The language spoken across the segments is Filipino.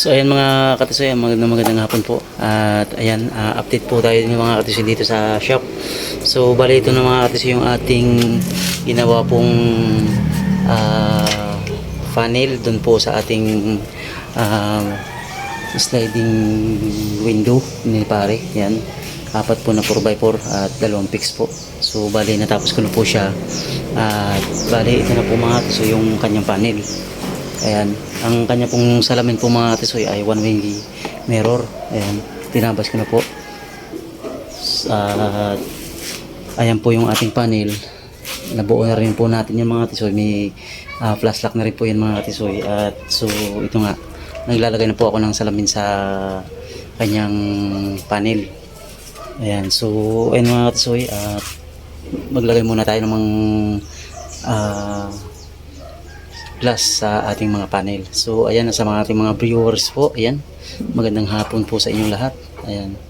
So ayan mga katisoy, magandang hapon po. At ayan, update po tayo ng mga katisoy dito sa shop. So bali ito na mga katisoy yung ating ginawa pong funnel dun po sa ating sliding window ni pare. Yan, apat po na 4x4 at 2 fix po. So bali natapos ko na po siya. At bali ito na po mga katisoy yung kanyang panel. Ayan, ang kanya pong salamin po mga katisoy ay one way mirror. Ayan, tinabas ko na po. At ayan po yung ating panel. Nabuo na rin po natin yung mga katisoy. May flash lock na rin po yan mga katisoy. At so ito nga, naglalagay na po ako ng salamin sa kanyang panel. Ayan, so ayan mga katisoy, at maglagay muna tayo ng plus sa ating mga panel. So ayan, sa mga ating mga viewers po, ayan, magandang hapon po sa inyong lahat. Ayan.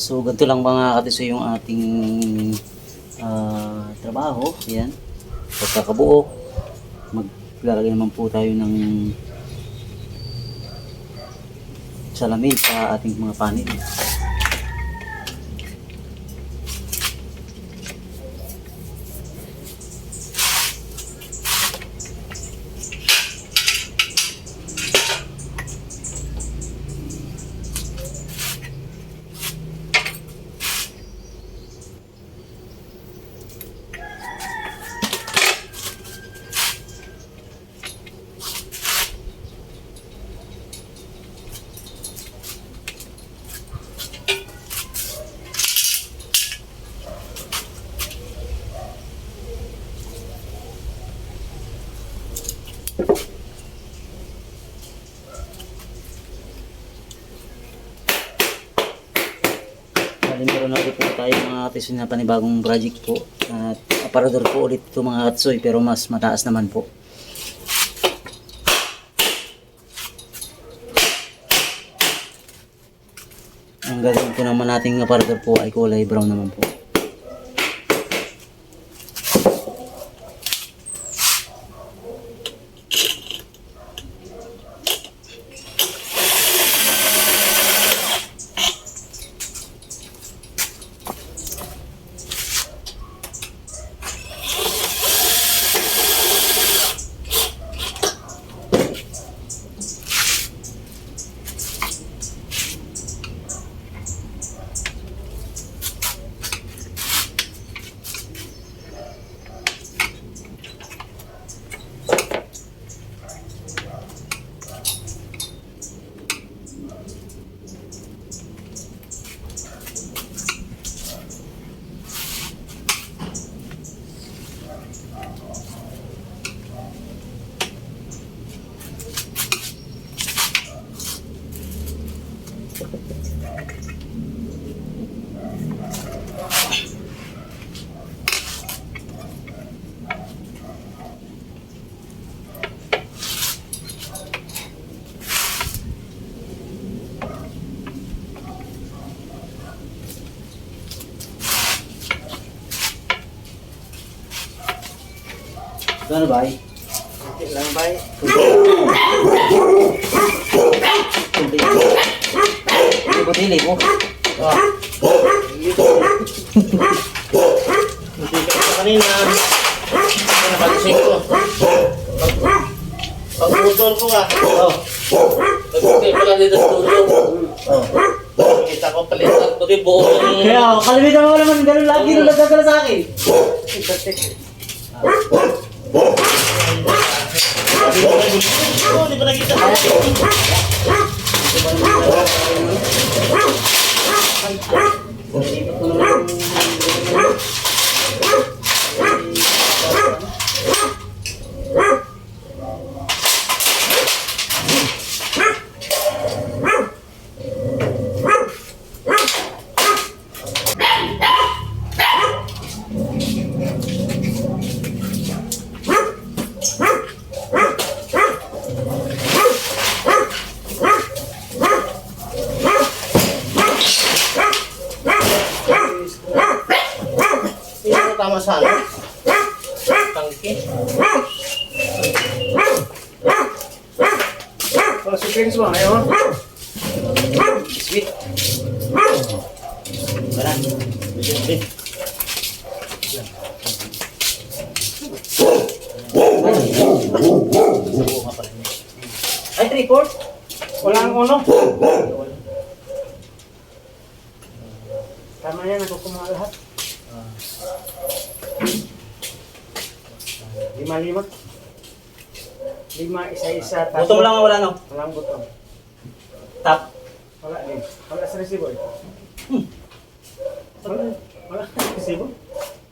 So, ganito lang mga katisoy yung ating trabaho. Yan. Pagkakabuo, maglalagay naman po tayo ng salamin sa ating mga panel. Meron na ulit po tayo mga katisoy na panibagong project po. At aparador po ulit ito mga katisoy pero mas mataas naman po. Ang gagawin po naman nating aparador po ay kulay brown naman po. Ano ba? Kunti lang ba? Kunti. Kunti po. Hindi ka pa kanina. Ano nakagising ko? Pag-udol ko ka. Pag-udol ko lang dito sa studio. Kita ko palitan ko rin buo ng... Kaya, kalimitan mo naman ganun lagi nung nagkakala sa akin. Di ba nakita? Tama sana. Tangke. Kalau syuting semua, ayo. Sweet. Barang. Sweet. Ay, 3/4? Walang uno. Tama yan, nakukumaha lahat. 5-5. 5, isa-isa. Butong lang ang wala, no? Walang butong. Top. Wala din. Wala sa resibo eh. Wala sa resibo.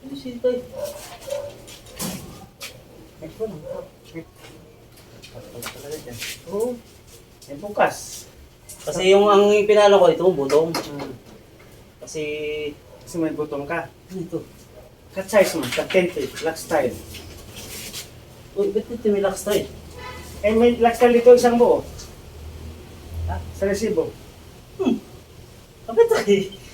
Ano siya ito eh? Ito lang. Oo. May bukas. Kasi yung ang pinalo ko, ito butong. Kasi, Kasi may butong ka. ano ito? Cut size mo. Cut template. Lock style. Uy, ba't ito may lock style? Eh, may lock style dito isang buo. Ha? Sa resibo. Kapit eh.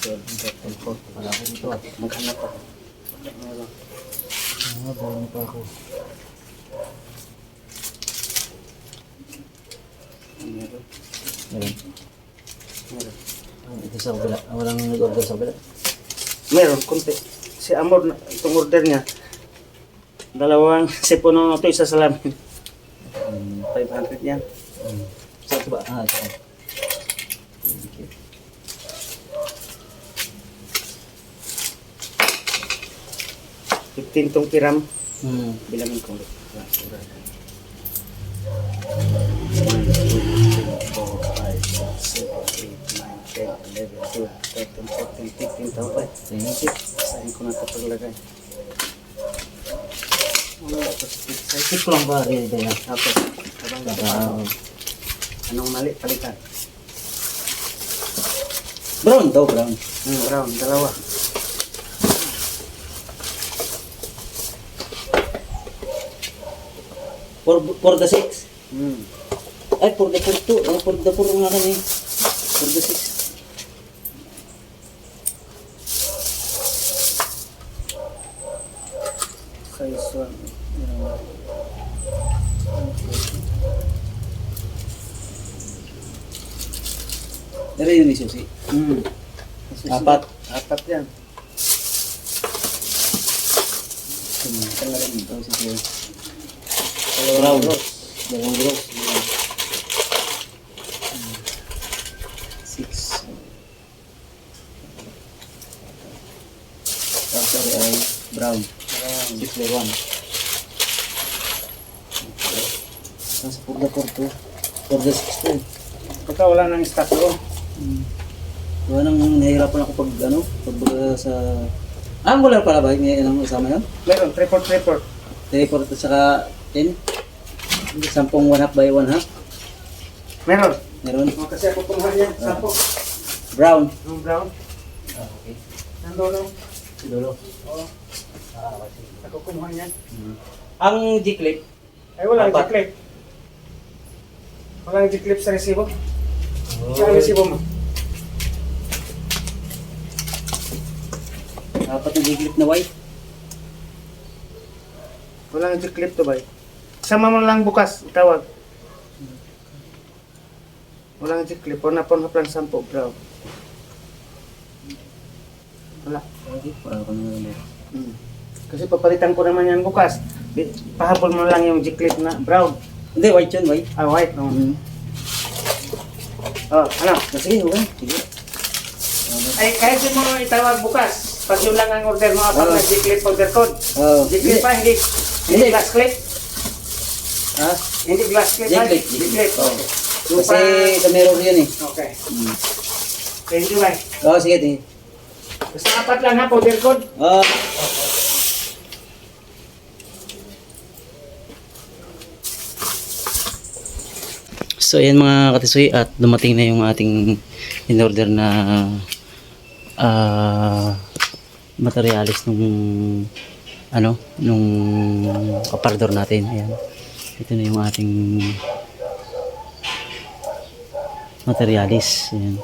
Wala ko dito ah. Maghanap ako. Meron. Bago pa ako. Meron. Meron. Meron. Ito sa kabila. Walang nag-order sa kabila. Meron, kunti. Si Amor, itong order niya, 2 sipuno na ito, isa sa lamin. 500 yan. Sa ito ba? Ah, ito. Thank you. 15 tong piram. Hmm. Bilangin ko ulit. 15 tao pa. Thank you. Saan ko na ito paglagay? Ito lang ba? Ready na. Tapos, anong mali? Palitan. Brown daw, brown. Brown, 2. For the 6. Hmm. Ay, for the 4 to. For the 4 nga kami. For the 6. Size 1. Pero yun yung susi. Hmm. 4. 4 yan. Tangalan ito si Sir. Brown. Dalawang gross. 6. Sorry ay brown. 6 by 1. Nasa for the 4 to. For the 6 to. Pagka wala nang stock doon. Wala nang nahihirapan ako pag ano, pag sa... Ah, wala pala ba? May anong kasama yun? Meron, 3-4. 3-4 at saka 10? 10 1/2 by 1/2? Meron. Meron? Kasi ako kumuha niya. 10. Brown. Yung brown. Ah, okay. Nandun. Dulo. Oo. Ako kumuha niya. Ang G-clip, Ay, walang 4. G-clip. Walang G-clip sa resibo. Sa resibo mo. 4 na G-clip na white. Walang G-clip to ba? Sama mo lang bukas, tawag. Walang G-clip. Wala po na plan 10 brown. Wala. Okay, para ko na Kasi papalitan ko naman yan bukas. Pahabol mo lang yung G-clip na brown. Hindi, white yun, white. Ah, white. Oh, ano? Sige, okay. Sige. Ay, kahit di mo itawag bukas. Pag yun lang ang order mo, kapag Oo. na G-clip order code. Oh, G-clip pa, hindi Hindi. glass clip. Ha? Hindi glass clip pa. G-clip. G-clip. Oh. Okay. Yung Kasi sa mirror yun eh. Okay. Thank you, bye. Oo, sige, sige. Basta 4 lang ha, powder code. So ayan mga katisoy, at dumating na yung ating in-order na materialis nung nung aparador natin. Ayan. Ito na yung ating materialis. Ayan.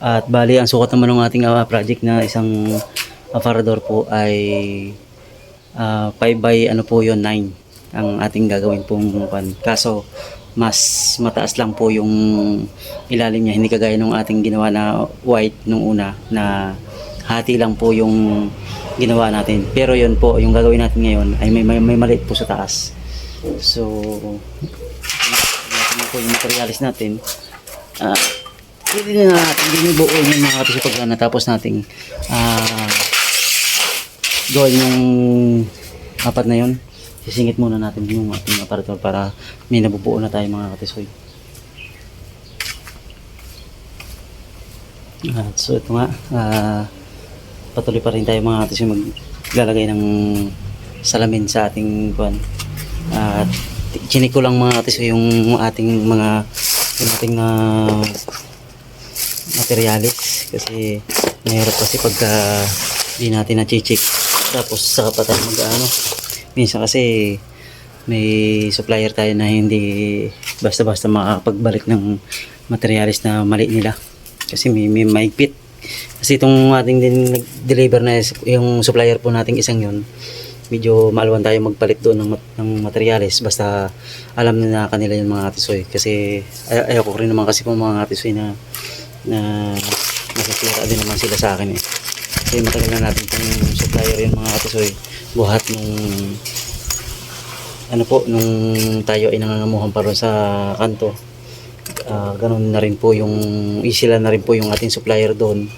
At bali ang sukat naman ng ating project na isang aparador po ay 5 by po yun, 9 ang ating gagawin pong pan. Kaso mas mataas lang po yung ilalim niya, hindi kagaya nung ating ginawa na white nung una na hati lang po yung ginawa natin. Pero yun po, yung gagawin natin ngayon ay may maliit po sa taas. So natin na po yung materialis natin. Hindi na natin binubuo yung mga kapis pag natapos nating gawin yung apat na yun. Sisingit muna natin yung ating aparator para may nabubuo na tayo mga katisoy. So ito nga, patuloy pa rin tayo mga katisoy maglalagay ng salamin sa ating kuwan. At chinik ko lang mga katisoy yung ating materialis kasi mahirap kasi pagka di natin na-check tapos saka pa tayo minsan kasi may supplier tayo na hindi basta-basta makapagbalik ng materialis na mali nila kasi may maigpit kasi itong ating din nag-deliver na yung supplier po nating isang yun, medyo maalwan tayo magpalit doon ng materialis basta alam na kanila yung mga katisoy kasi ayoko rin naman kasi kung mga katisoy na nasasira din naman sila sa akin kasi matagal na natin itong supplier yung mga katisoy buhat nung nung tayo ay nangangamuhan pa ron sa kanto. Ganun na rin po yung sila na rin po yung ating supplier doon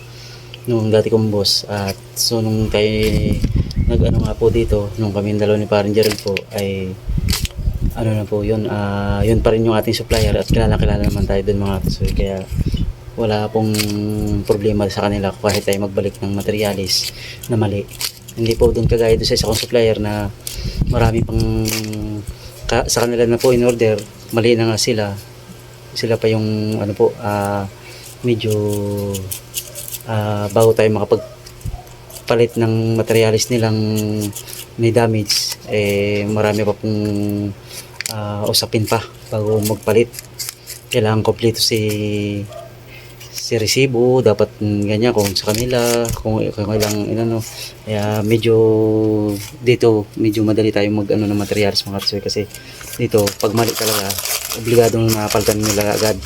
nung dati kong boss. At so nung tayo nga po dito nung kami dalawa ni Parang Gerald po ay na po yun, yun pa rin yung ating supplier at kilala naman tayo doon mga katisoy, kaya wala pong problema sa kanila kahit tayo magbalik ng materialis na mali. Hindi po doon kagaya doon sa isa kong supplier na marami pang sa kanila na po in order, mali na nga sila pa yung medyo bago tayo makapagpalit ng materialis nilang may damage, marami pa pong usapin pa bago magpalit. Kailangan kompleto si resibo, dapat ganyan kung sa kanila, kung ilang kaya medyo madali tayo ng materials mga katisoy kasi dito pag mali talaga obligadong napalitan nila agad